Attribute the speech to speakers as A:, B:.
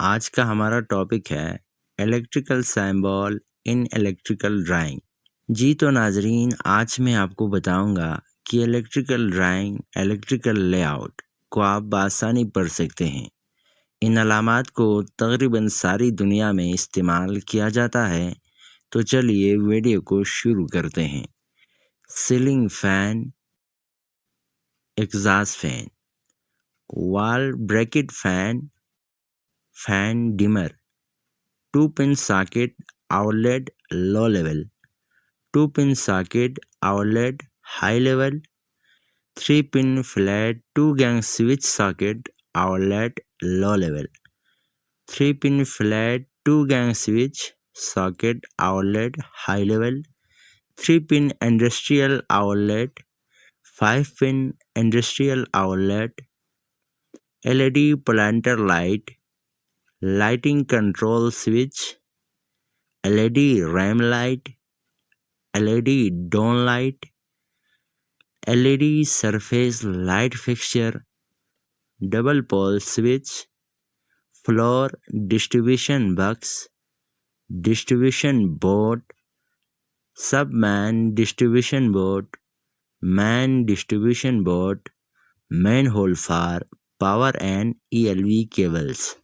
A: आज का हमारा टॉपिक है electrical symbol in electrical drawing. जी तो नाजरीन, आज मैं आपको बताऊंगा कि इलेक्ट्रिकल ड्राइंग, इलेक्ट्रिकल लेआउट को आप बआसानी पढ़ सकते हैं। इन अलामात को तकरीबन सारी दुनिया में इस्तेमाल किया जाता है। तो चलिए वीडियो को शुरू करते हैं। Ceiling fan, exhaust fan, wall bracket fan, fan dimmer, 2-pin socket outlet low level, 2-pin socket outlet high level, 3-pin flat 2-gang switch socket outlet low level, 3-pin flat 2-gang switch socket outlet high level, 3-pin industrial outlet, 5-pin industrial outlet, LED planter light, lighting control switch, LED RAM light, LED dawn light, LED surface light fixture, double pole switch, floor distribution box, distribution board, subman distribution board, man distribution board, manhole for power and ELV cables.